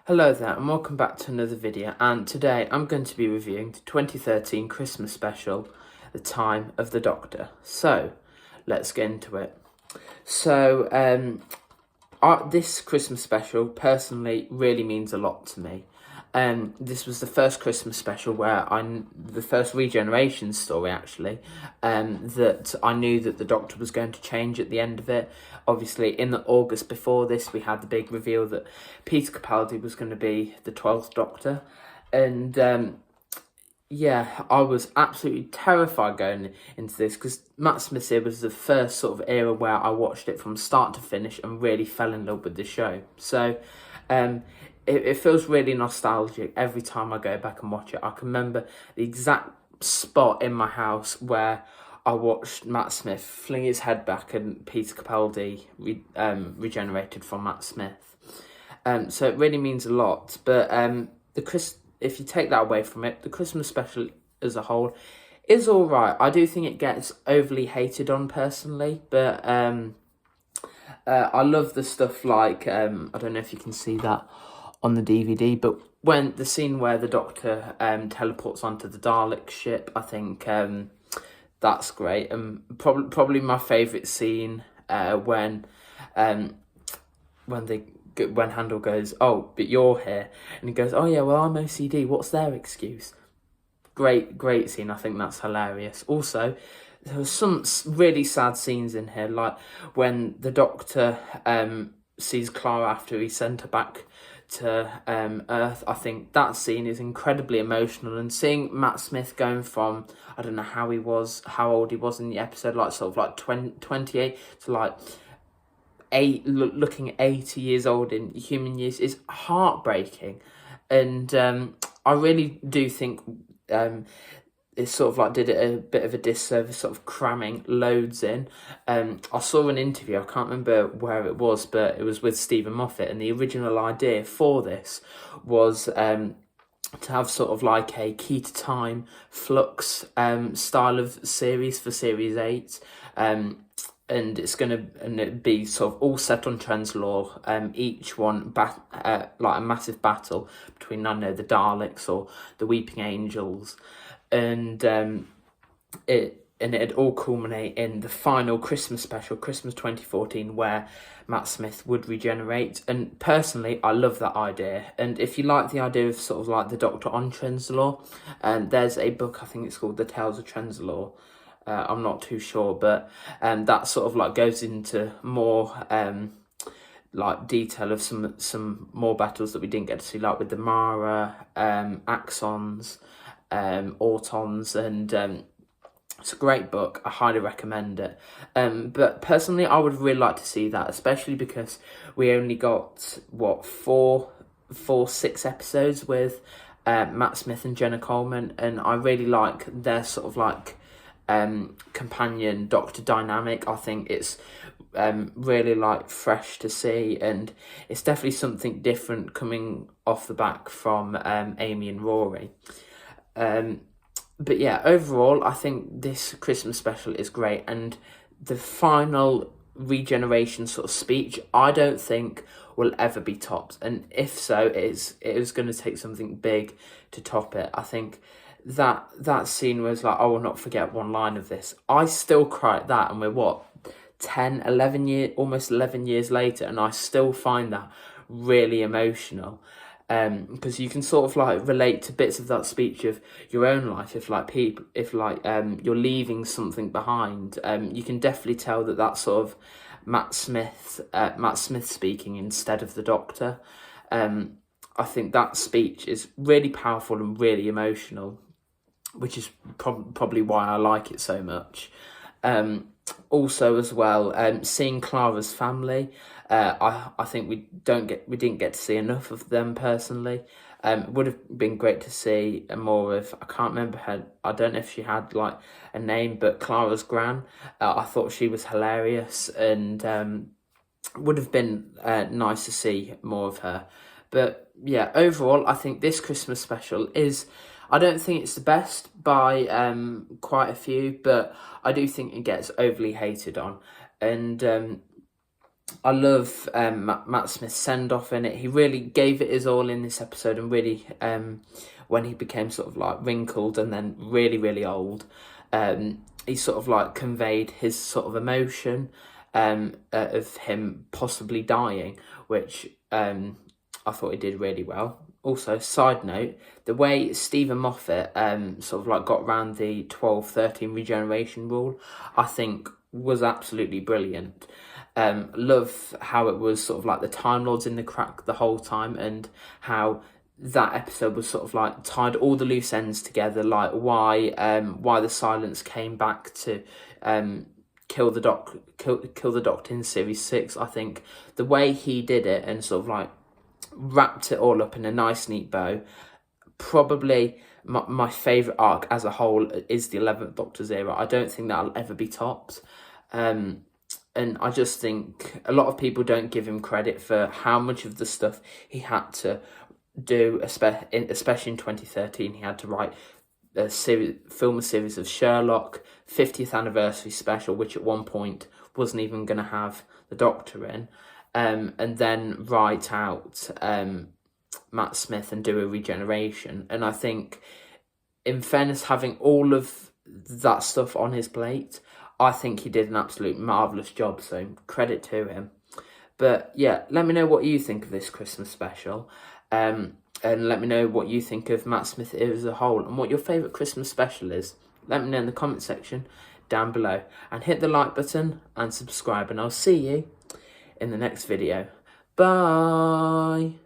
Hello there and welcome back to another video, and today I'm going to be reviewing the 2013 Christmas special, The Time of the Doctor. So, let's get into it. This Christmas special personally really means a lot to me. This was the first Christmas special the first regeneration story actually, that I knew that the Doctor was going to change at the end of it. Obviously, in the August before this, we had the big reveal that Peter Capaldi was going to be the 12th Doctor, and I was absolutely terrified going into this because Matt Smith's era was the first sort of era where I watched it from start to finish and really fell in love with the show. So, it feels really nostalgic every time I go back and watch it. I can remember the exact spot in my house where I watched Matt Smith fling his head back and Peter Capaldi regenerated from Matt Smith. So it really means a lot. But if you take that away from it, the Christmas special as a whole is all right. I do think it gets overly hated on personally, but I love the stuff like, I don't know if you can see that on the DVD, but when the scene where the Doctor teleports onto the Dalek ship, I think that's great. And probably my favourite scene when Handel goes, "Oh, but you're here," and he goes, "Oh yeah, well I'm OCD. What's their excuse?" Great scene. I think that's hilarious. Also, there were some really sad scenes in here, like when the Doctor sees Clara after he sent her back to Earth. I think that scene is incredibly emotional, and seeing Matt Smith going from, I don't know how old he was in the episode, like sort of like 28 to like looking at 80 years old in human years is heartbreaking. And I really do think it sort of like did it a bit of a disservice, sort of cramming loads in. I saw an interview, I can't remember where it was, but it was with Stephen Moffat, and the original idea for this was to have sort of like a Key to Time Flux style of series for Series 8. And it'd be sort of all set on Trenzalore. Each one like a massive battle between, I don't know, the Daleks or the Weeping Angels, and it'd all culminate in the final Christmas special, Christmas 2014, where Matt Smith would regenerate. And personally, I love that idea. And if you like the idea of sort of like the Doctor on Trenzalore, there's a book, I think it's called The Tales of Trenzalore. I'm not too sure, but that sort of like goes into more like detail of some more battles that we didn't get to see, like with the Mara, Axons, Autons, and it's a great book. I highly recommend it. But personally, I would really like to see that, especially because we only got six episodes with Matt Smith and Jenna Coleman, and I really like their sort of like companion Doctor dynamic. I think it's really like fresh to see, and it's definitely something different coming off the back from Amy and Rory. But yeah, overall, I think this Christmas special is great, and the final regeneration sort of speech, I don't think will ever be topped, and if so, it is going to take something big to top it. I think that scene was like, I will not forget one line of this. I still cry at that, and we're almost 11 years later, and I still find that really emotional. Because you can sort of like relate to bits of that speech of your own life. If you're leaving something behind, you can definitely tell that that's sort of Matt Smith speaking instead of the Doctor. I think that speech is really powerful and really emotional, which is probably why I like it so much. Also, as well, seeing Clara's family, I think we didn't get to see enough of them personally. It would have been great to see more of, I can't remember her, I don't know if she had like a name, but Clara's gran. I thought she was hilarious, and would have been nice to see more of her. But yeah, overall, I think this Christmas special is, I don't think it's the best by quite a few, but I do think it gets overly hated on. And I love Matt Smith's send-off in it. He really gave it his all in this episode, and really, when he became sort of like wrinkled and then really, really old, he sort of like conveyed his sort of emotion of him possibly dying, which I thought he did really well. Also, side note, the way Stephen Moffat sort of like got around the 12-13 regeneration rule, I think was absolutely brilliant. Love how it was sort of like the Time Lords in the crack the whole time, and how that episode was sort of like tied all the loose ends together, like why the Silence came back to kill the Doctor in series 6. I think the way he did it and sort of like wrapped it all up in a nice neat bow, probably my favourite arc as a whole is the 11th Doctor's era. I don't think that'll ever be topped. And I just think a lot of people don't give him credit for how much of the stuff he had to do, especially in 2013. He had to write film a series of Sherlock, 50th anniversary special, which at one point wasn't even going to have the Doctor in, and then write out Matt Smith and do a regeneration. And I think, in fairness, having all of that stuff on his plate, I think he did an absolute marvellous job, so credit to him. But yeah, let me know what you think of this Christmas special. And let me know what you think of Matt Smith as a whole, and what your favourite Christmas special is. Let me know in the comment section down below. And hit the like button and subscribe, and I'll see you in the next video. Bye!